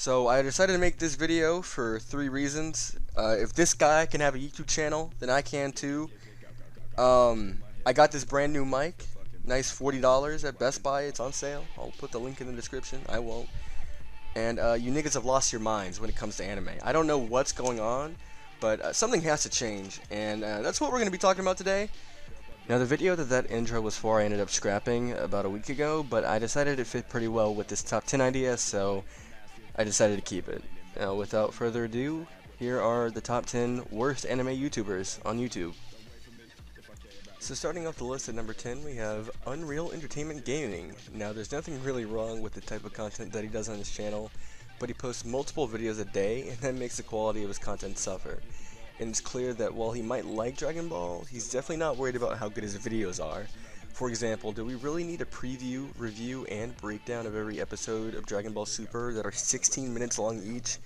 So I decided to make this video for three reasons. If this guy can have a YouTube channel, then I can too. I got this brand new mic, nice $40 at Best Buy. It's on sale. I'll put the link in the description. I won't. And you niggas have lost your minds when it comes to anime. I don't know what's going on, but something has to change, and that's what we're going to be talking about today. Now, the video that intro was for I ended up scrapping about a week ago, but I decided it fit pretty well with this top 10 idea, so I decided to keep it. Now, without further ado, here are the top 10 worst anime YouTubers on YouTube. So starting off the list at number 10, we have Unreal Entertainment Gaming. Now, there's nothing really wrong with the type of content that he does on his channel, but he posts multiple videos a day, and that makes the quality of his content suffer. And it's clear that while he might like Dragon Ball, he's definitely not worried about how good his videos are. For example, do we really need a preview, review, and breakdown of every episode of Dragon Ball Super that are 16 minutes long each?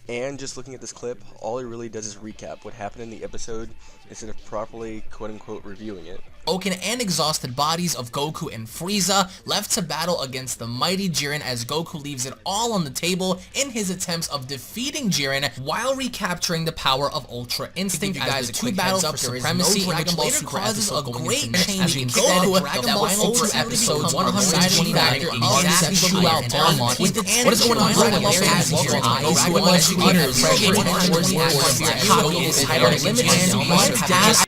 And just looking at this clip, all he really does is recap what happened in the episode instead of properly quote-unquote reviewing it. Broken and exhausted bodies of Goku and Frieza left to battle against the mighty Jiren as Goku leaves it all on the table in his attempts of defeating Jiren while recapturing the power of Ultra Instinct. You guys, the two battles for supremacy in which later causes a great change in Goku. Dragon Ball Super episodes 120 factor exactly shootout Belmont with its what is going on Dragon Ball as Jiren Goku and Vegeta pressure towards the Atmosphere is higher limits and one dash.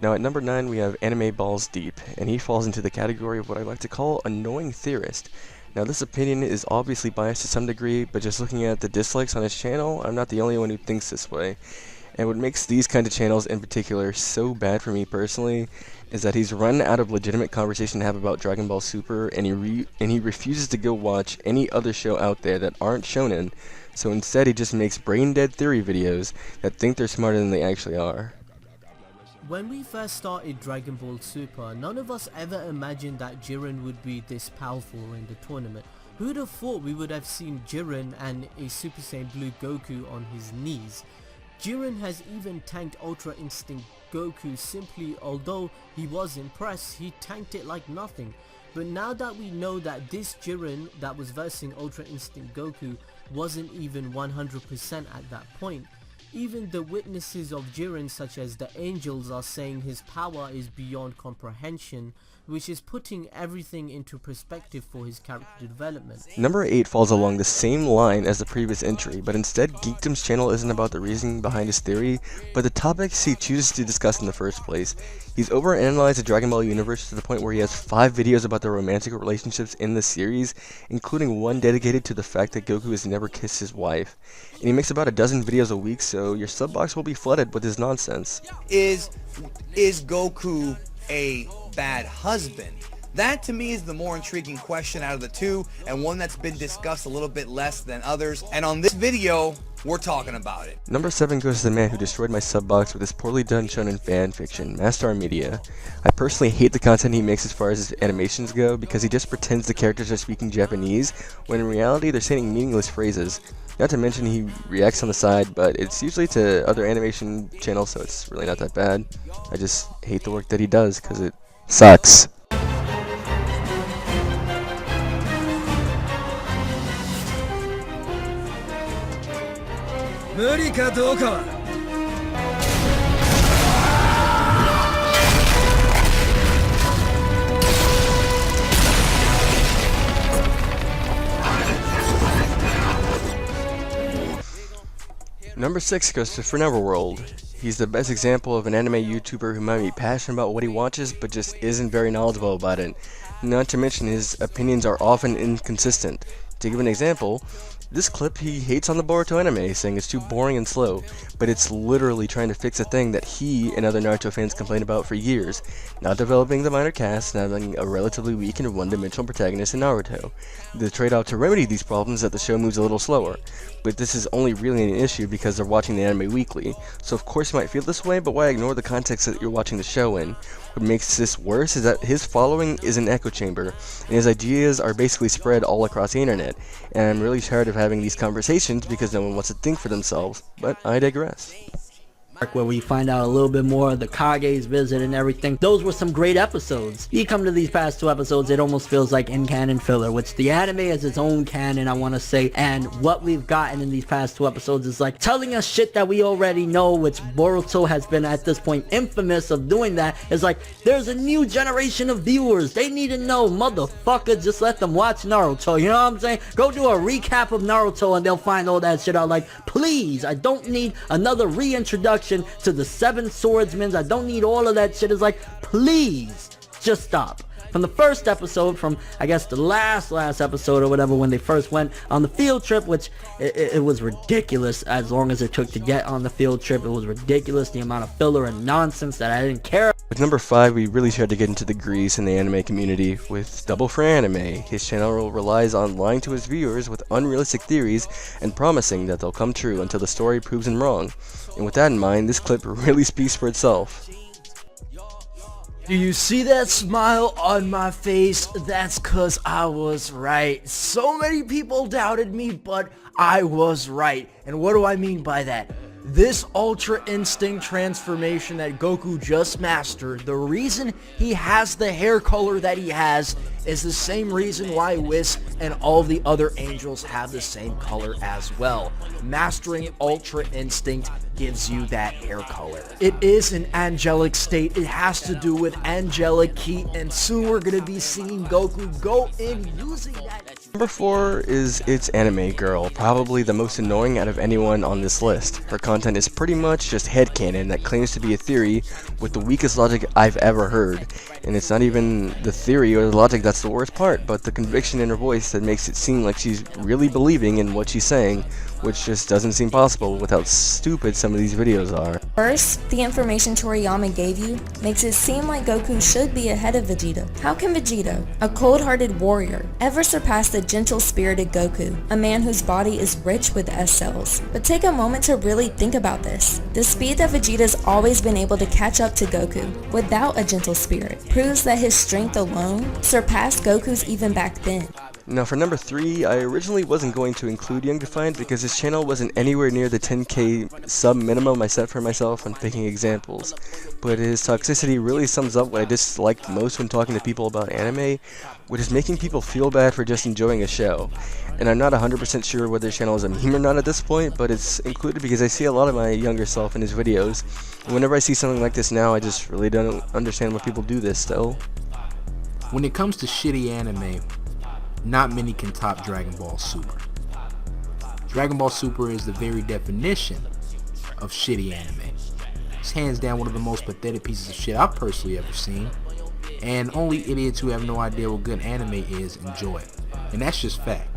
Now at number 9 we have Anime Balls Deep, and he falls into the category of what I like to call annoying theorist. Now this opinion is obviously biased to some degree, but just looking at the dislikes on his channel, I'm not the only one who thinks this way. And what makes these kind of channels in particular so bad for me personally is that he's run out of legitimate conversation to have about Dragon Ball Super, and he refuses to go watch any other show out there that aren't shonen. So instead he just makes brain-dead theory videos that think they're smarter than they actually are. When we first started Dragon Ball Super, none of us ever imagined that Jiren would be this powerful in the tournament. Who would have thought we would have seen Jiren and a Super Saiyan Blue Goku on his knees? Jiren has even tanked Ultra Instinct Goku simply, although he was impressed, he tanked it like nothing. But now that we know that this Jiren that was versing Ultra Instinct Goku wasn't even 100% at that point, even the witnesses of Jiren such as the angels are saying his power is beyond comprehension, which is putting everything into perspective for his character development. Number 8 falls along the same line as the previous entry, but instead Geekdom's channel isn't about the reasoning behind his theory, but the topics he chooses to discuss in the first place. He's overanalyzed the Dragon Ball universe to the point where he has 5 videos about the romantic relationships in the series, including one dedicated to the fact that Goku has never kissed his wife. And he makes about a dozen videos a week, so your sub box will be flooded with his nonsense. Is Goku a bad husband? That to me is the more intriguing question out of the two, and one that's been discussed a little bit less than others, and on this video we're talking about it. Number 7 goes to the man who destroyed my sub box with his poorly done shonen fan fiction, Mastar Media. I personally hate the content he makes as far as his animations go, because he just pretends the characters are speaking Japanese, when in reality they're saying meaningless phrases. Not to mention he reacts on the side, but it's usually to other animation channels, so it's really not that bad. I just hate the work that he does, because it sucks. Number 6 goes to Forever World. He's the best example of an anime YouTuber who might be passionate about what he watches, but just isn't very knowledgeable about it. Not to mention his opinions are often inconsistent. To give an example, this clip he hates on the Boruto anime, saying it's too boring and slow, but it's literally trying to fix a thing that he and other Naruto fans complain about for years, not developing the minor cast, not having a relatively weak and one-dimensional protagonist in Naruto. The trade-off to remedy these problems is that the show moves a little slower, but this is only really an issue because they're watching the anime weekly, so of course you might feel this way, but why ignore the context that you're watching the show in? What makes this worse is that his following is an echo chamber, and his ideas are basically spread all across the internet, and I'm really tired of having these conversations because no one wants to think for themselves, but I digress. where we find out a little bit more of the Kage's visit and everything. Those were some great episodes. You come to these past 2 episodes, it almost feels like in-canon filler, which the anime is its own canon, I want to say, and what we've gotten in these past 2 episodes is like telling us shit that we already know, which Boruto has been at this point infamous of doing that. It's like, there's a new generation of viewers, they need to know, motherfucker, just let them watch Naruto, you know what I'm saying? Go do a recap of Naruto and they'll find all that shit out. Like, please, I don't need another reintroduction to the 7 swordsmen. I don't need all of that shit. It's like, please, just stop. From the first episode, from I guess the last episode or whatever, when they first went on the field trip, which it was ridiculous as long as it took to get on the field trip. It was ridiculous, the amount of filler and nonsense that I didn't care. With number 5, we really tried to get into the grease in the anime community with Double for Anime. His channel relies on lying to his viewers with unrealistic theories and promising that they'll come true until the story proves him wrong. And with that in mind, this clip really speaks for itself. Do you see that smile on my face? That's cause I was right. So many people doubted me, but I was right. And what do I mean by that? This Ultra Instinct transformation that Goku just mastered, the reason he has the hair color that he has is the same reason why Whis and all the other angels have the same color as well. Mastering Ultra Instinct gives you that hair color. It is an angelic state. It has to do with angelic ki, and soon we're going to be seeing Goku go in using that. Number 4 is It's Anime Girl, probably the most annoying out of anyone on this list. Her content is pretty much just headcanon that claims to be a theory with the weakest logic I've ever heard. And it's not even the theory or the logic that's the worst part, but the conviction in her voice that makes it seem like she's really believing in what she's saying, which just doesn't seem possible with how stupid some of these videos are. First, the information Toriyama gave you makes it seem like Goku should be ahead of Vegeta. How can Vegeta, a cold-hearted warrior, ever surpass the gentle-spirited Goku, a man whose body is rich with S cells? But take a moment to really think about this. The speed that Vegeta's always been able to catch up to Goku without a gentle spirit proves that his strength alone surpassed Goku's even back then. Now for number 3, I originally wasn't going to include Young Defiant because his channel wasn't anywhere near the 10k sub minimum I set for myself when picking examples, but his toxicity really sums up what I disliked most when talking to people about anime, which is making people feel bad for just enjoying a show. And I'm not 100% sure whether his channel is a meme or not at this point, but it's included because I see a lot of my younger self in his videos, and whenever I see something like this now, I just really don't understand why people do this still. When it comes to shitty anime, not many can top Dragon Ball Super. Dragon Ball Super is the very definition of shitty anime. It's hands down one of the most pathetic pieces of shit I've personally ever seen, and only idiots who have no idea what good anime is enjoy it. And that's just fact.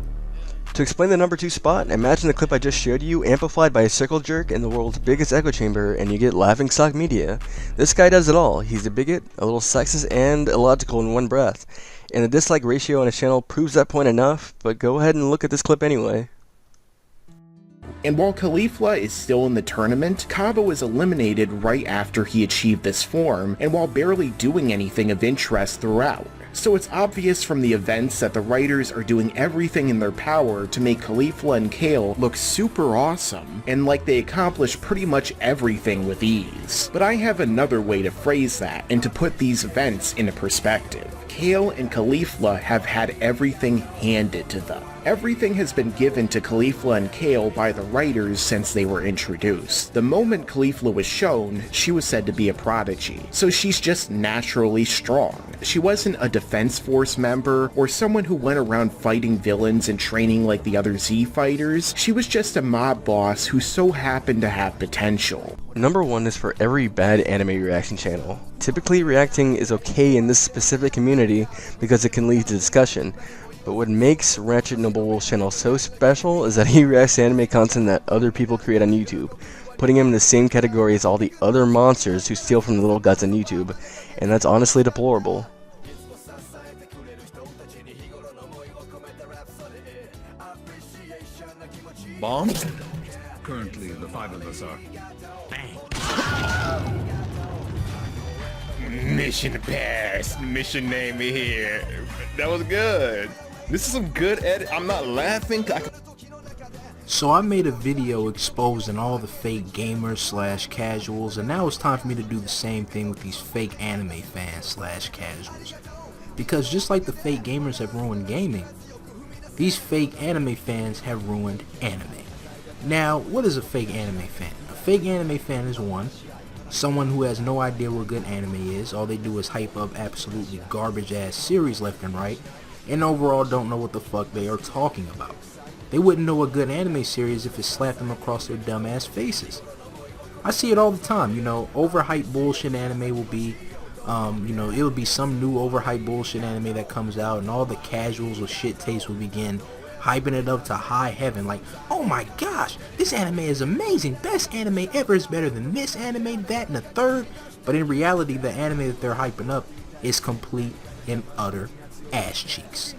To explain the number 2 spot, imagine the clip I just showed you amplified by a circle jerk in the world's biggest echo chamber and you get Laughing Stock Media. This guy does it all. He's a bigot, a little sexist, and illogical in one breath. And the dislike ratio on his channel proves that point enough, but go ahead and look at this clip anyway. And while Caulifla is still in the tournament, Kaba was eliminated right after he achieved this form, and while barely doing anything of interest throughout. So it's obvious from the events that the writers are doing everything in their power to make Caulifla and Kale look super awesome, and like they accomplish pretty much everything with ease. But I have another way to phrase that, and to put these events into perspective. Kale and Caulifla have had everything handed to them. Everything has been given to Caulifla and Kale by the writers since they were introduced. The moment Caulifla was shown, she was said to be a prodigy, so she's just naturally strong. She wasn't a Defense Force member or someone who went around fighting villains and training like the other Z fighters. She was just a mob boss who so happened to have potential. Number 1 is for every bad anime reaction channel. Typically reacting is okay in this specific community because it can lead to discussion. But what makes Ratchet Noble Wolf's channel so special is that he reacts to anime content that other people create on YouTube, putting him in the same category as all the other monsters who steal from the little guys on YouTube, and that's honestly deplorable. Bomb? Currently, the 5 of us are. Mission passed. Mission name me here. That was good. This is some good edit. I'm not laughing. So I made a video exposing all the fake gamers slash casuals, and now it's time for me to do the same thing with these fake anime fans slash casuals. Because just like the fake gamers have ruined gaming, these fake anime fans have ruined anime. Now, what is a fake anime fan? A fake anime fan is someone who has no idea what good anime is. All they do is hype up absolutely garbage ass series left and right, and overall don't know what the fuck they are talking about. They wouldn't know a good anime series if it slapped them across their dumb ass faces. I see it all the time, you know, overhyped bullshit anime will be, it'll be some new overhyped bullshit anime that comes out, and all the casuals with shit taste will begin hyping it up to high heaven, like, oh my gosh, this anime is amazing, best anime ever, is better than this anime, that, and the third. But in reality, the anime that they're hyping up is complete and utter ass cheeks.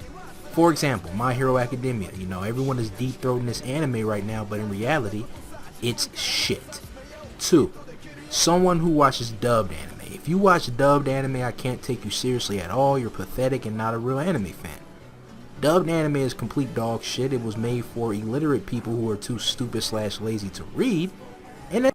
For example, My Hero Academia. You know, everyone is deep-throating this anime right now, but in reality, it's shit. 2. Someone who watches dubbed anime. If you watch dubbed anime, I can't take you seriously at all. You're pathetic and not a real anime fan. Dubbed anime is complete dog shit. It was made for illiterate people who are too stupid slash lazy to read. And